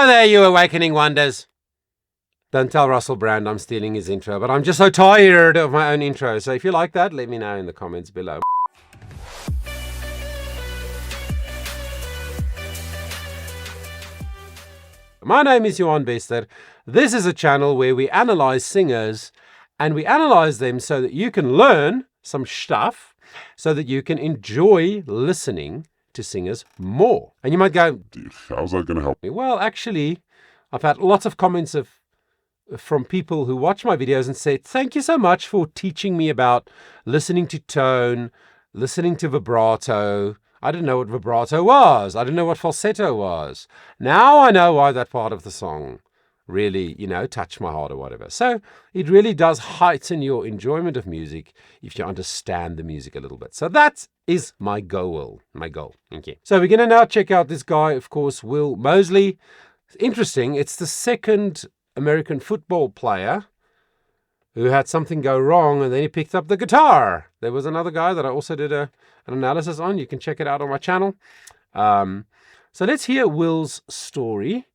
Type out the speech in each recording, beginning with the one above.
there, you awakening wonders. Don't tell Russell Brand I'm stealing his intro, but I'm just so tired of my own intro. So if you like that, let me know in the comments below. My name is Johan Bester. This is a channel where we analyze singers, and we analyze them so that you can learn some stuff, so that you can enjoy listening to singers more. And you might go, Dude, how's that going to help? Well, actually, I've had lots of comments from people who watch my videos and said, thank you so much for teaching me about listening to tone, listening to vibrato. I didn't know what vibrato was. I didn't know what falsetto was. Now I know why that part of the song really, touched my heart or whatever. So it really does heighten your enjoyment of music if you understand the music a little bit. So that is my goal. Thank you. So we're going to now check out this guy, of course, Will Moseley. It's interesting. It's the second American football player who had something go wrong and then he picked up the guitar. There was another guy that I also did an analysis on. You can check it out on my channel. So let's hear Will's story,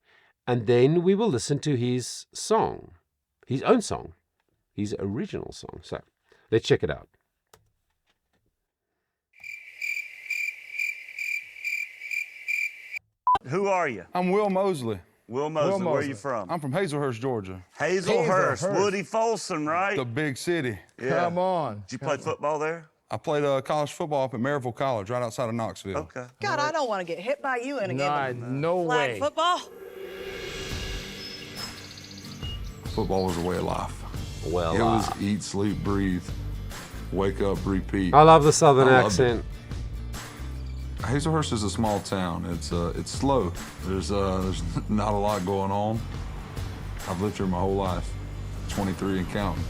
and then we will listen to his song, his own song, his original song. So let's check it out. Who are you? I'm Will Moseley. Will Moseley. Where are you from? I'm from Hazelhurst, Georgia. Hazelhurst. Woody Folsom, right? The big city. Yeah. Come on. Did you play football there? I played college football up at Maryville College, right outside of Knoxville. Okay. God, I don't want to get hit by you in a game. No Flag way. football? Football was a way of life. Well, It was eat, sleep, breathe, wake up, repeat. I love the southern I loved accent. Hazelhurst is a small town. It's slow. There's not a lot going on. I've lived here my whole life, 23 and counting.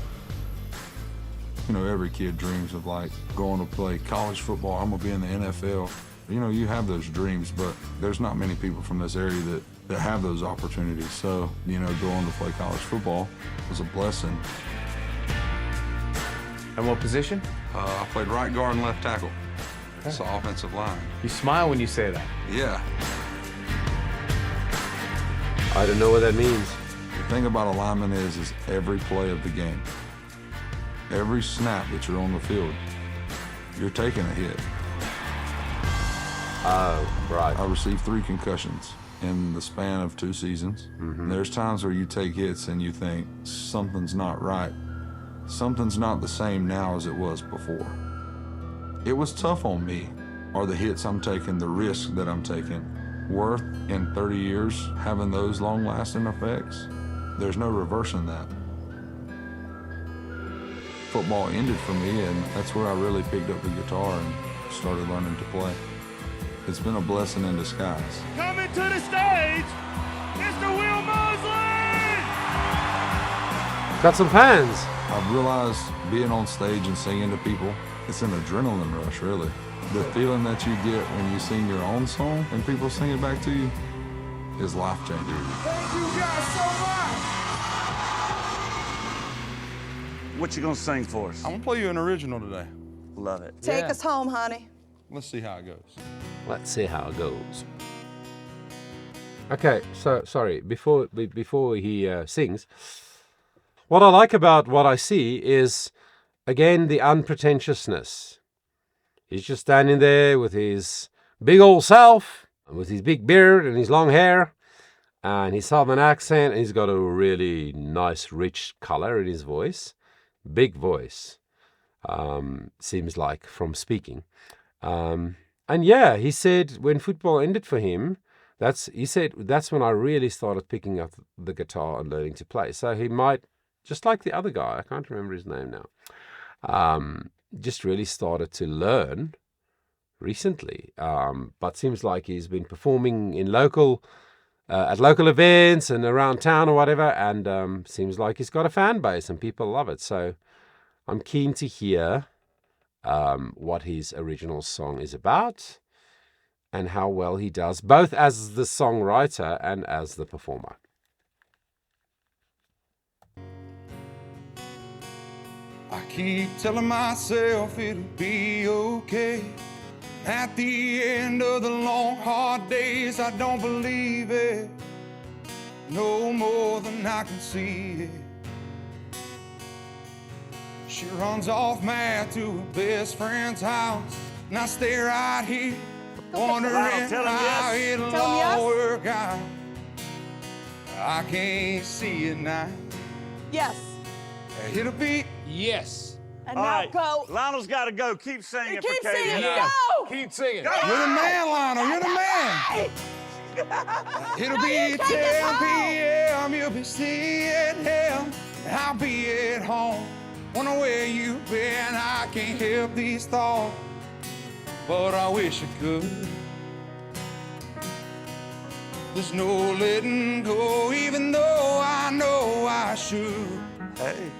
Every kid dreams of like going to play college football. I'm gonna be in the NFL. You have those dreams, but there's not many people from this area that have those opportunities. So, going to play college football was a blessing. And what position? I played right guard and left tackle. It's the offensive line. You smile when you say that. Yeah. I don't know what that means. The thing about a lineman is every play of the game, every snap that you're on the field, you're taking a hit. Oh, right. I received 3 concussions in the span of 2 seasons. Mm-hmm. There's times where you take hits and you think, something's not right. Something's not the same now as it was before. It was tough on me. Are the hits I'm taking, the risk that I'm taking, worth in 30 years having those long-lasting effects? There's no reversing that. Football ended for me, and that's where I really picked up the guitar and started learning to play. It's been a blessing in disguise. Coming to the stage, Mr. Will Moseley! Got some fans. I've realized being on stage and singing to people, it's an adrenaline rush, really. The feeling that you get when you sing your own song and people sing it back to you is life-changing. Thank you guys so much! What you gonna sing for us? I'm gonna play you an original today. Love it. Take us home, honey. Let's see how it goes. Let's see how it goes. Okay, so sorry, before he sings, what I like about what I see is, again, the unpretentiousness. He's just standing there with his big old self, with his big beard and his long hair, and his southern accent, and he's got a really nice, rich color in his voice. Big voice, seems like, from speaking. And yeah, he said when football ended for him, that's when I really started picking up the guitar and learning to play. So he might, just like the other guy, I can't remember his name now, just really started to learn recently. But seems like he's been performing in at local events and around town or whatever, and seems like he's got a fan base and people love it. So I'm keen to hear what his original song is about and how well he does, both as the songwriter and as the performer. I keep telling myself it'll be okay. At the end of the long, hard days, I don't believe it. no more than I can see. She runs off mad to her best friend's house, and I stay right here wondering Tell him how yes. it'll Tell him yes. all work out. I can't see it now. Yes. It'll be Yes. And All now right, go. Lionel's got to go. Keep singing Keep for Katie. singing. and I. Go. Keep singing. You're the man, Lionel. You're the man. It'll be 10 p.m. You'll be seeing him. I'll be at home. Wonder where you've been. I can't help these thoughts, but I wish I could. There's no letting go, even though I know I should. Hey.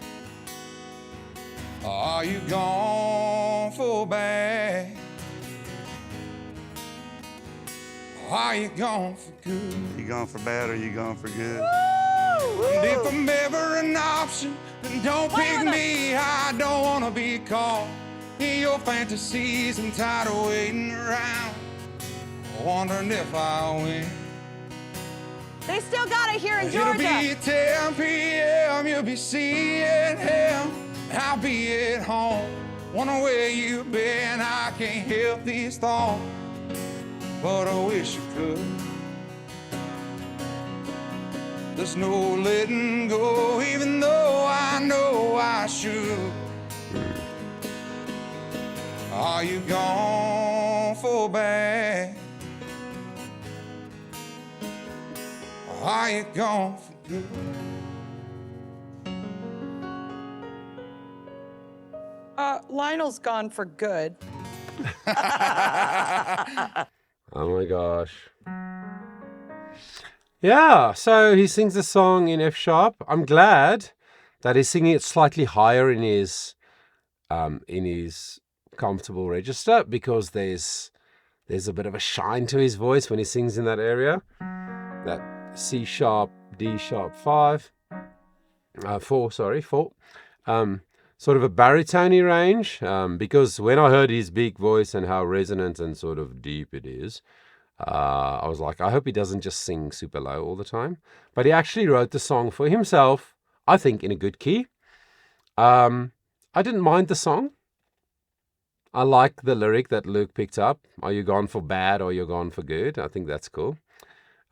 Are you gone for bad? Are you gone for good? You going for bad or you going for good? And if I'm ever an option, then don't pick me. I don't wanna be caught in your fantasies. I'm tired of waiting around, wondering if I'll win. They still got it here in It'll Georgia. be 10 p.m. You'll be seeing him. I'll be at home. Wonder where you've been. I can't help these thoughts, but I wish I could. There's no letting go, even though I know I should. Are you gone for bad? Are you gone for good? Lionel's gone for good. Oh my gosh. Yeah, so he sings the song in F sharp. I'm glad that he's singing it slightly higher in his comfortable register, because there's a bit of a shine to his voice when he sings in that area. That C sharp, D sharp 4. Sort of a baritone range, because when I heard his big voice and how resonant and sort of deep it is, I was like, I hope he doesn't just sing super low all the time. But he actually wrote the song for himself, I think, in a good key. I didn't mind the song. I like the lyric that Luke picked up. Are you gone for bad or you're gone for good? I think that's cool.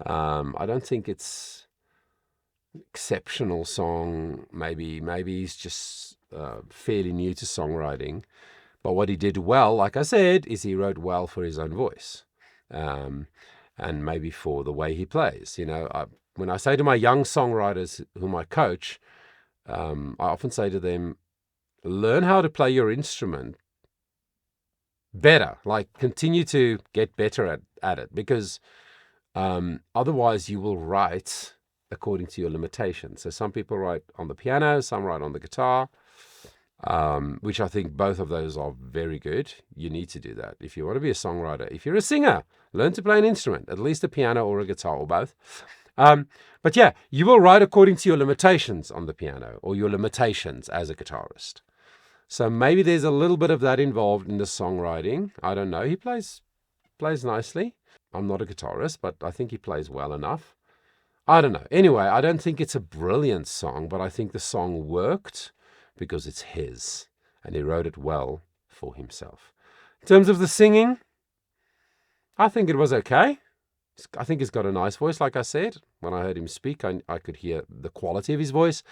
I don't think it's exceptional song. Maybe he's just fairly new to songwriting. But what he did well, like I said, is he wrote well for his own voice. And maybe for the way he plays. You know, when I say to my young songwriters whom I coach, I often say to them, learn how to play your instrument better. Like, continue to get better at it, because otherwise you will write according to your limitations. So some people write on the piano, some write on the guitar, which I think both of those are very good. You need to do that if you want to be a songwriter. If you're a singer, learn to play an instrument, at least a piano or a guitar or both. But yeah, you will write according to your limitations on the piano, or your limitations as a guitarist. So maybe there's a little bit of that involved in the songwriting. I don't know. He plays nicely. I'm not a guitarist, but I think he plays well enough. I don't know. Anyway, I don't think it's a brilliant song, but I think the song worked because it's his, and he wrote it well for himself. In terms of the singing, I think it was okay. I think he's got a nice voice, like I said. When I heard him speak, I could hear the quality of his voice.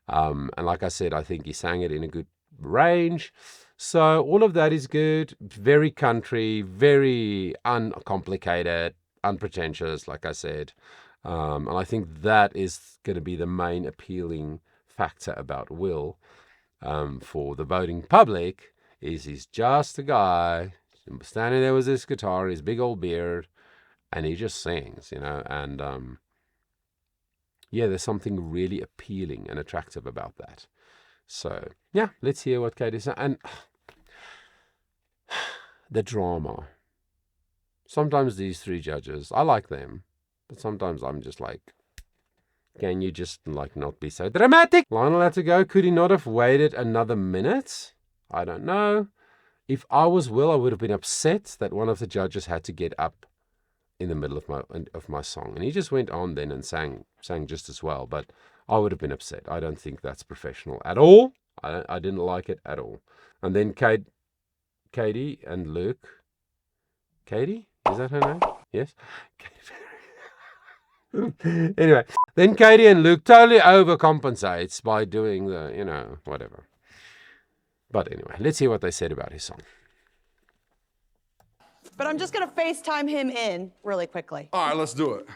And like I said, I think he sang it in a good range. So all of that is good. Very country, very uncomplicated, unpretentious, like I said. And I think that is going to be the main appealing factor about Will for the voting public, is he's just a guy standing there with his guitar, his big old beard, and he just sings, you know. And yeah, there's something really appealing and attractive about that. So yeah, let's hear what Katie said. And the drama. Sometimes these three judges, I like them, but sometimes I'm just like, can you just like not be so dramatic? Lionel had to go. Could he not have waited another minute? I don't know. If I was Will, I would have been upset that one of the judges had to get up in the middle of my song. And he just went on then and sang just as well. But I would have been upset. I don't think that's professional at all. I didn't like it at all. And then Katie and Luke. Katie? Is that her name? Yes? Anyway, then Katie and Luke totally overcompensates by doing the, whatever. But anyway, let's hear what they said about his song. But I'm just going to FaceTime him in really quickly. All right, let's do it.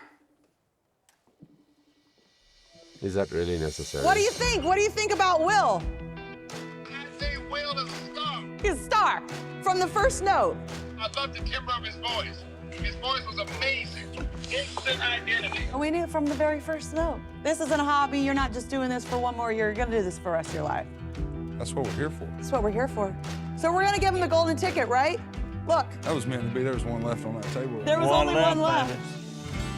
Is that really necessary? What do you think? What do you think about Will? I think Will is a star. He's a star from the first note. I love the timbre of his voice. His voice was amazing. Instant identity. We knew it from the very first note. This isn't a hobby. You're not just doing this for one more year. You're going to do this for the rest of your life. That's what we're here for. That's what we're here for. So we're going to give him the golden ticket, right? Look, That was meant to be. There was one left on that table. there was only one left. baby.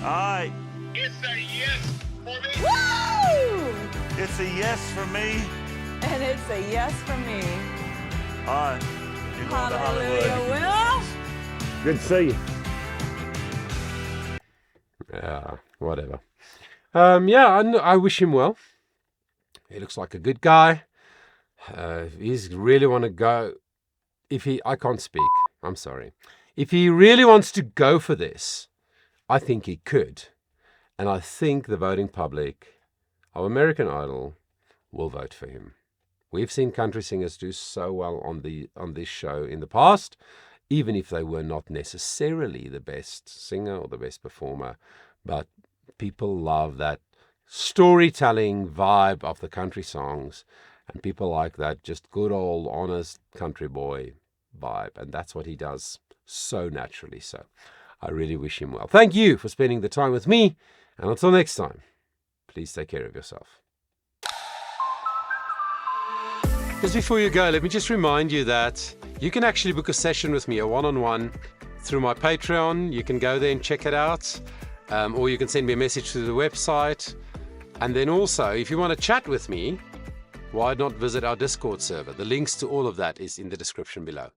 All right, It's a yes for me. Woo! it's a yes for me. And it's a yes from me. All right, you're going to Hallelujah, Hollywood. Will. Good to see you. Yeah, whatever. I wish him well. He looks like a good guy. If he's really want to go, I can't speak. I'm sorry. If he really wants to go for this, I think he could. And I think the voting public of American Idol will vote for him. We've seen country singers do so well on this show in the past, even if they were not necessarily the best singer or the best performer. But people love that storytelling vibe of the country songs, and people like that just good old honest country boy vibe, and that's what he does so naturally. So I really wish him well. Thank you for spending the time with me, and until next time, please take care of yourself. Just before you go, let me just remind you that you can actually book a session with me, a one-on-one, through my Patreon. You can go there and check it out, or you can send me a message through the website. And then also, if you want to chat with me, why not visit our Discord server? The links to all of that is in the description below.